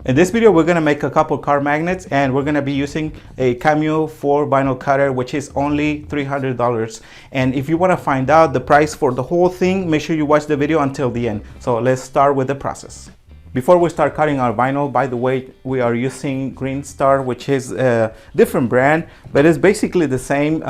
In this video, we're gonna make a couple car magnets, and we're gonna be using a Cameo 4 vinyl cutter, which is only $300. And if you wanna find out the price for the whole thing, make sure you watch the video until the end. So let's start with the process. Before we start cutting our vinyl, by the way, we are using Green Star, which is a different brand, but it's basically the same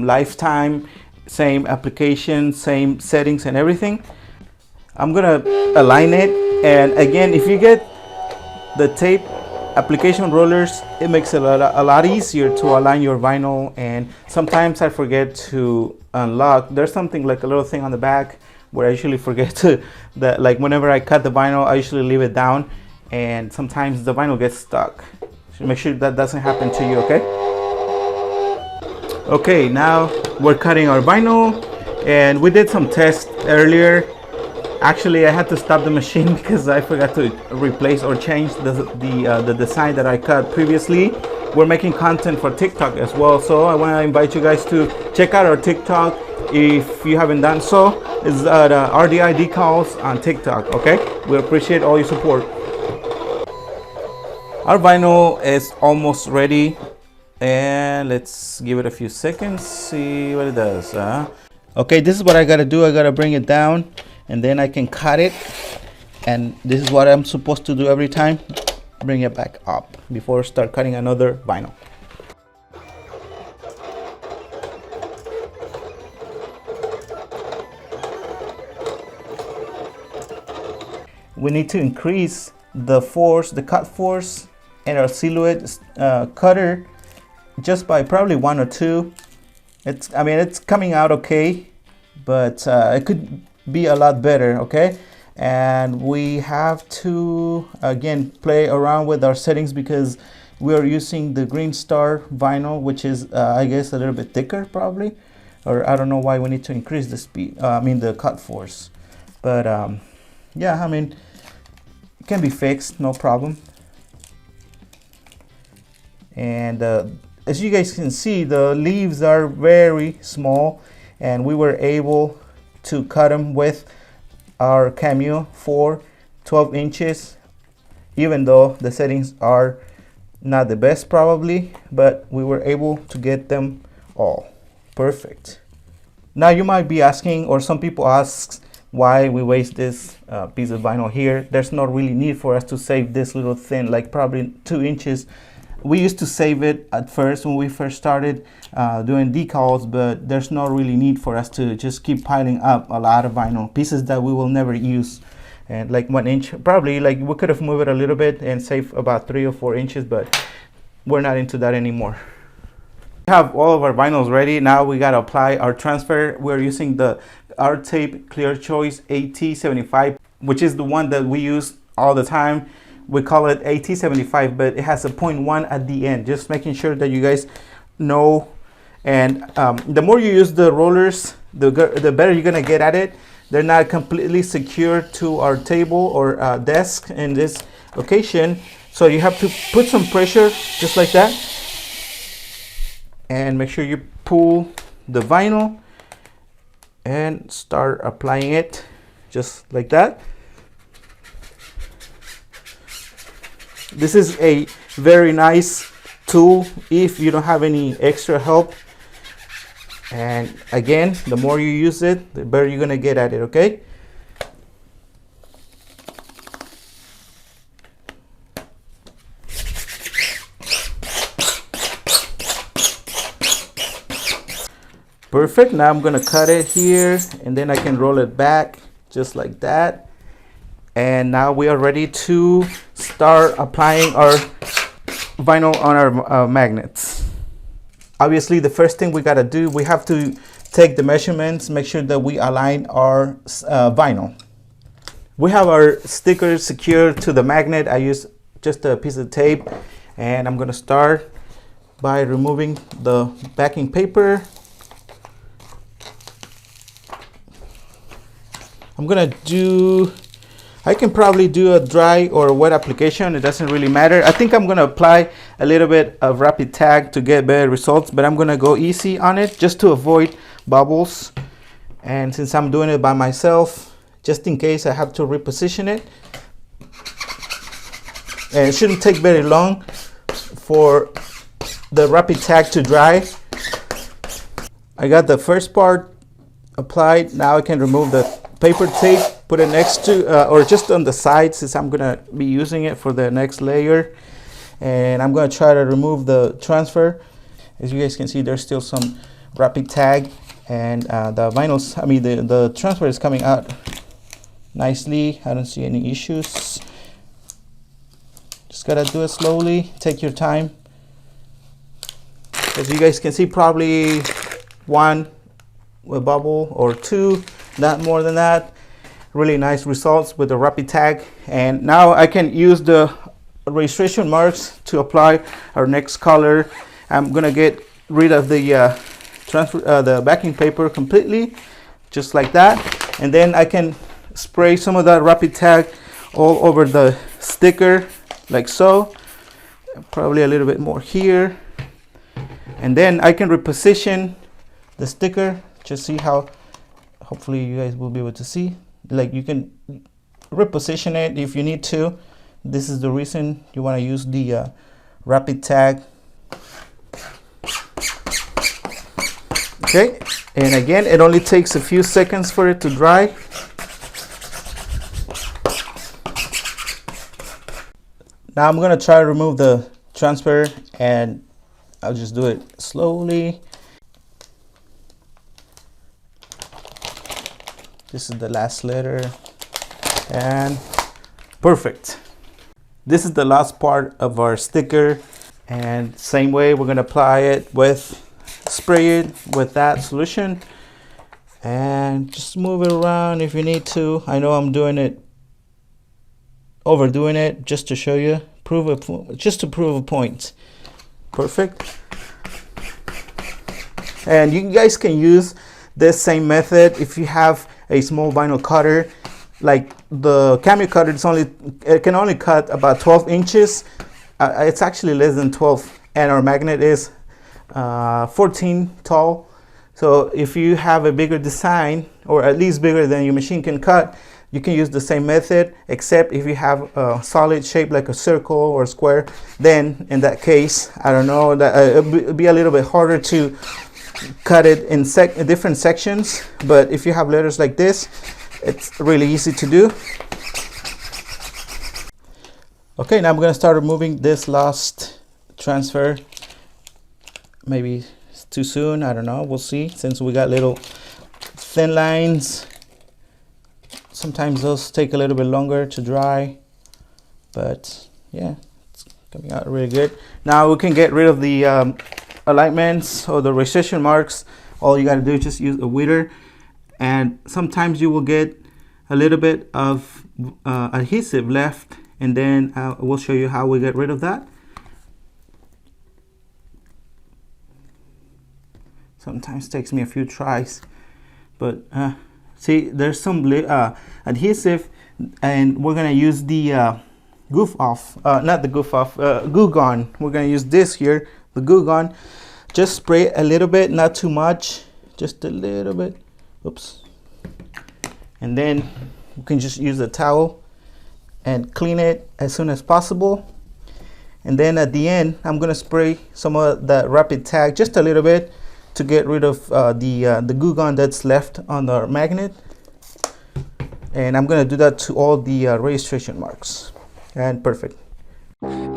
lifetime, same application, same settings and everything. I'm gonna align it, and again, if you get the tape application rollers, it makes it a lot easier to align your vinyl. And sometimes I forget to unlock. There's something like a little thing on the back where I usually forget to, that like whenever I cut the vinyl, I usually leave it down, and sometimes the vinyl gets stuck. So make sure that doesn't happen to you, okay? Okay, now we're cutting our vinyl, and we did some tests earlier. Actually, I had to stop the machine because I forgot to replace or change the design that I cut previously. We're making content for TikTok as well, so I want to invite you guys to check out our TikTok if you haven't done so. It's RDI Decals on TikTok, okay? We appreciate all your support. Our vinyl is almost ready, and let's give it a few seconds, see what it does. Okay, this is what I gotta do. I gotta bring it down, and then I can cut it, and this is what I'm supposed to do every time. Bring it back up before I start cutting another vinyl. We need to increase the force, the cut force, and our silhouette cutter just by probably 1 or 2. I mean, it's coming out okay, but it could be a lot better, okay? And we have to again play around with our settings because we are using the Green Star vinyl, which is I guess a little bit thicker probably, or I don't know why we need to increase the speed, the cut force. But yeah, I mean, it can be fixed, no problem. And as you guys can see, the leaves are very small, and we were able to cut them with our Cameo for 12 inches, even though the settings are not the best probably, but we were able to get them all perfect. Now you might be asking, or some people ask, why we waste this piece of vinyl here. There's no really need for us to save this little thin, like probably 2 inches. We used to save it at first when we first started doing decals, but there's no really need for us to just keep piling up a lot of vinyl pieces that we will never use. And like 1 inch, probably like we could have moved it a little bit and save about 3 or 4 inches, but we're not into that anymore. We have all of our vinyls ready. Now we gotta apply our transfer. We're using the Art Tape Clear Choice AT75, which is the one that we use all the time. We call it AT75, but it has a 0.1 at the end, just making sure that you guys know. And the more you use the rollers, the better you're gonna get at it. They're not completely secure to our table or desk in this occasion, so you have to put some pressure just like that, and make sure you pull the vinyl and start applying it just like that. This is a very nice tool if you don't have any extra help. And again, the more you use it, the better you're gonna get at it, okay? Perfect. Now I'm gonna cut it here, and then I can roll it back just like that. And now we are ready to start applying our vinyl on our magnets. Obviously, the first thing we gotta do, we have to take the measurements, make sure that we align our vinyl. We have our stickers secured to the magnet. I use just a piece of tape, and I'm gonna start by removing the backing paper. I can probably do a dry or a wet application. It doesn't really matter. I think I'm gonna apply a little bit of rapid tag to get better results, but I'm gonna go easy on it just to avoid bubbles. And since I'm doing it by myself, just in case I have to reposition it, and it shouldn't take very long for the rapid tag to dry. I got the first part applied. Now I can remove the paper tape, put it next to or just on the side, since I'm gonna be using it for the next layer. And I'm gonna try to remove the transfer. As you guys can see, there's still some rapid tag, and the vinyls, I mean the transfer is coming out nicely. I don't see any issues. Just gotta do it slowly, take your time. As you guys can see, probably one a bubble or two, not more than that. Really nice results with the rapid tag. And now I can use the registration marks to apply our next color. I'm gonna get rid of the the backing paper completely, just like that, and then I can spray some of that rapid tag all over the sticker, like so. Probably a little bit more here, and then I can reposition the sticker. Just see how, hopefully you guys will be able to see, like you can reposition it if you need to. This is the reason you want to use the rapid tag. Okay, and again, it only takes a few seconds for it to dry. Now I'm gonna try to remove the transfer, and I'll just do it slowly. This is the last letter, and perfect. This is the last part of our sticker, and same way we're gonna apply it with, spray it with that solution, and just move it around if you need to. I know I'm doing it, overdoing it, just to show you, just to prove a point. Perfect. And you guys can use this same method if you have a small vinyl cutter. Like the cameo cutter, it can only cut about 12 inches. It's actually less than 12, and our magnet is 14 tall. So if you have a bigger design, or at least bigger than your machine can cut, you can use the same method, except if you have a solid shape like a circle or a square, then in that case, I don't know, that it'd be a little bit harder to cut it in different sections. But if you have letters like this, it's really easy to do. Okay, now I'm going to start removing this last transfer. Maybe it's too soon, I don't know, we'll see, since we got little thin lines. Sometimes those take a little bit longer to dry, but yeah, it's coming out really good. Now we can get rid of the alignments or the registration marks. All you got to do is just use a weeder, and sometimes you will get a little bit of adhesive left, and then we'll show you how we get rid of that. Sometimes takes me a few tries, but see, there's some adhesive, and we're gonna use the goof off, not the goof off, Goo Gone. We're gonna use this here, the Goo Gone. Just spray a little bit, not too much, just a little bit. Oops. And then you can just use a towel and clean it as soon as possible. And then at the end, I'm gonna spray some of that rapid tag, just a little bit, to get rid of the Goo Gone that's left on the magnet. And I'm gonna do that to all the registration marks. And perfect.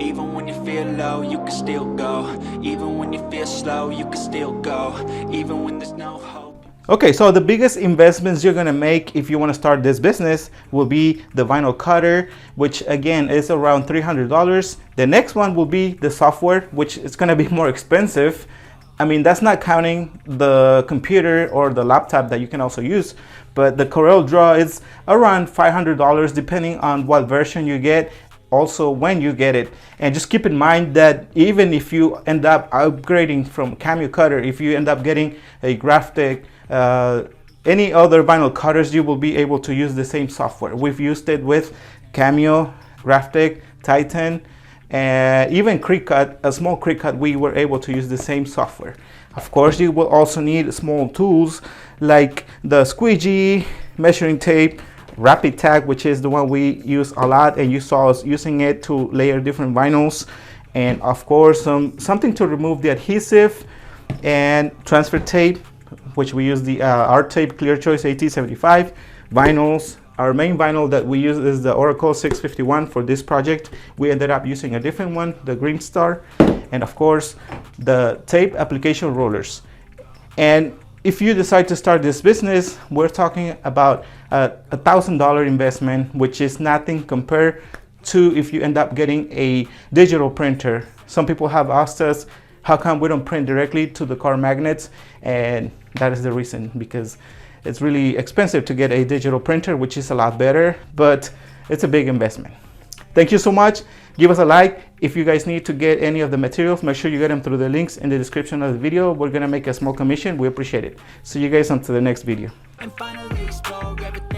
Even when you feel low, you can still go. Even when you feel slow, you can still go. Even when there's no hope. Okay, so the biggest investments you're gonna make if you wanna start this business will be the vinyl cutter, which again is around $300. The next one will be the software, which is gonna be more expensive. I mean, that's not counting the computer or the laptop that you can also use, but the Corel Draw is around $500 depending on what version you get, also when you get it. And just keep in mind that even if you end up upgrading from cameo cutter, if you end up getting a graphic, any other vinyl cutters, you will be able to use the same software. We've used it with Cameo, Graphic, Titan, and even Cricut, a small Cricut, we were able to use the same software. Of course, you will also need small tools like the squeegee, measuring tape, rapid tag, which is the one we use a lot, and you saw us using it to layer different vinyls. And of course, something to remove the adhesive, and transfer tape, which we use the Art Tape Clear Choice AT75. Vinyls, our main vinyl that we use is the Oracle 651 for this project. We ended up using a different one, the Green Star, and of course the tape application rollers. And if you decide to start this business, we're talking about a $1,000 investment, which is nothing compared to if you end up getting a digital printer. Some people have asked us, how come we don't print directly to the car magnets? And that is the reason, because it's really expensive to get a digital printer, which is a lot better, but it's a big investment. Thank you so much. Give us a like. If you guys need to get any of the materials, make sure you get them through the links in the description of the video. We're gonna make a small commission. We appreciate it. See you guys until the next video. And finally explore everything